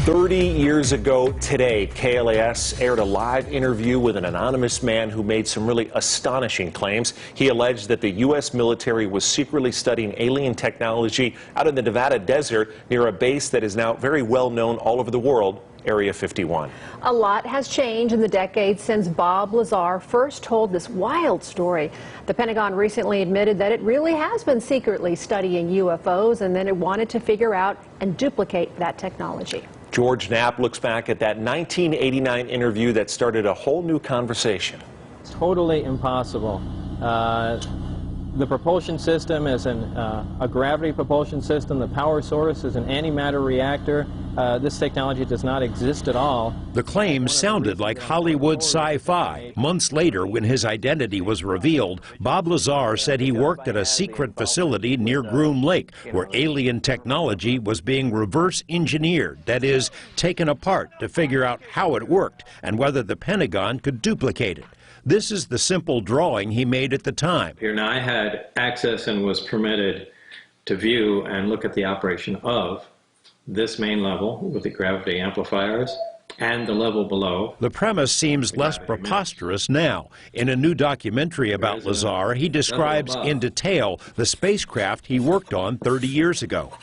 30 years ago today, KLAS aired a live interview with an anonymous man who made some really astonishing claims. He alleged that the U.S. military was secretly studying alien technology out in the Nevada desert near a base that is now very well known all over the world, Area 51. A lot has changed in the decades since Bob Lazar first told this wild story. The Pentagon recently admitted that it really has been secretly studying UFOs and then it wanted to figure out and duplicate that technology. George Knapp looks back at that 1989 interview that started a whole new conversation. It's totally impossible. The propulsion system is a gravity propulsion system. The power source is an antimatter reactor. This technology does not exist at all. The claims sounded like Hollywood sci-fi. Months later, when his identity was revealed, Bob Lazar said he worked at a secret facility near Groom Lake, where alien technology was being reverse engineered, that is, taken apart to figure out how it worked and whether the Pentagon could duplicate it. This is the simple drawing he made at the time. Here now I had access and was permitted to view and look at the operation of this main level with the gravity amplifiers and the level below. The premise seems less preposterous now. In a new documentary about Lazar, he describes in detail the spacecraft he worked on 30 years ago.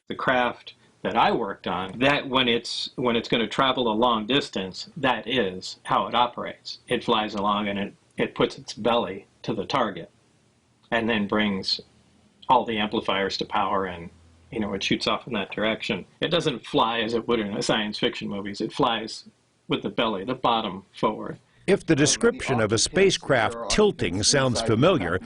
The craft that I worked on, that when it's going to travel a long distance, that is how it operates. It flies along and it puts its belly to the target and then brings all the amplifiers to power, and it shoots off in that direction. It doesn't fly as it would in science fiction movies. It flies with the belly, the bottom forward. If the description of a spacecraft tilting sounds familiar,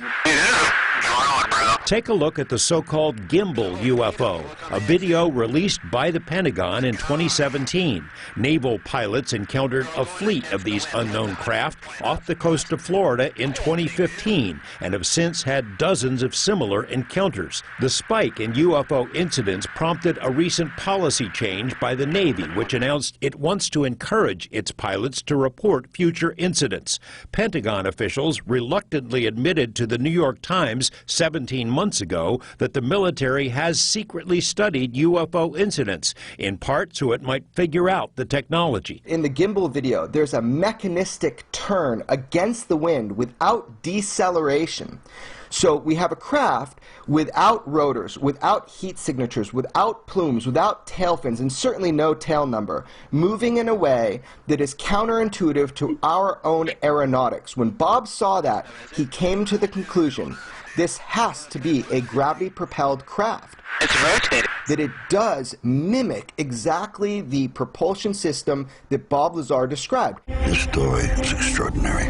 take a look at the so-called gimbal UFO, a video released by the Pentagon in 2017. Naval pilots encountered a fleet of these unknown craft off the coast of Florida in 2015 and have since had dozens of similar encounters. The spike in UFO incidents prompted a recent policy change by the Navy, which announced it wants to encourage its pilots to report future incidents. Pentagon officials reluctantly admitted to the New York Times 17 months ago that the military has secretly studied UFO incidents, in part so it might figure out the technology. In the gimbal video, there's a mechanistic turn against the wind without deceleration. So we have a craft without rotors, without heat signatures, without plumes, without tail fins, and certainly no tail number, moving in a way that is counterintuitive to our own aeronautics. When Bob saw that, he came to the conclusion this has to be a gravity-propelled craft. It's rotated. That it does mimic exactly the propulsion system that Bob Lazar described. This story is extraordinary.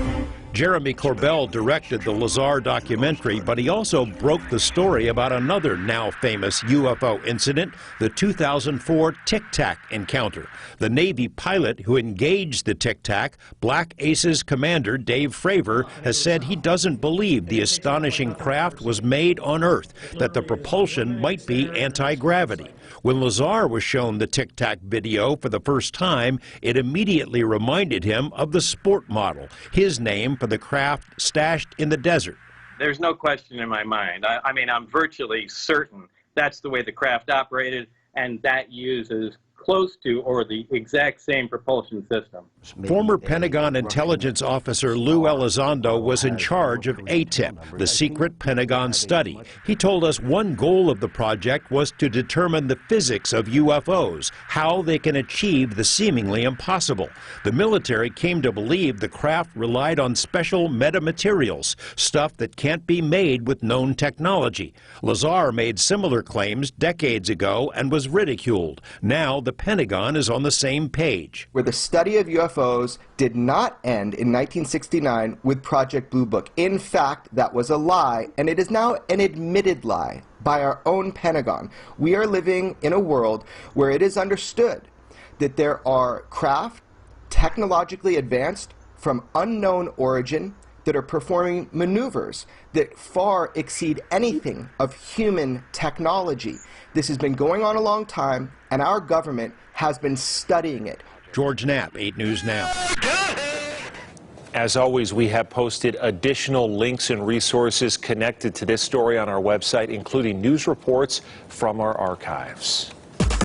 Jeremy Corbell directed the Lazar documentary, but he also broke the story about another now famous UFO incident, the 2004 Tic Tac encounter. The Navy pilot who engaged the Tic Tac, Black Aces commander Dave Fravor, has said he doesn't believe the astonishing craft was made on Earth, that the propulsion might be anti-gravity. When Lazar was shown the Tic Tac video for the first time, it immediately reminded him of the Sport model, his name for the craft stashed in the desert. There's no question in my mind. I mean, I'm virtually certain that's the way the craft operated, and that uses close to or the exact same propulsion system. Former Pentagon intelligence officer Lou Elizondo was in charge of ATIP, the secret Pentagon study. He told us one goal of the project was to determine the physics of UFOs, how they can achieve the seemingly impossible. The military came to believe the craft relied on special metamaterials, stuff that can't be made with known technology. Lazar made similar claims decades ago and was ridiculed. Now the Pentagon is on the same page. Where the study of UFOs did not end in 1969 with Project Blue Book. In fact, that was a lie, and it is now an admitted lie by our own Pentagon. We are living in a world where it is understood that there are craft technologically advanced from unknown origin that are performing maneuvers that far exceed anything of human technology. This has been going on a long time, and our government has been studying it. George Knapp, 8 News Now. As always, we have posted additional links and resources connected to this story on our website, including news reports from our archives.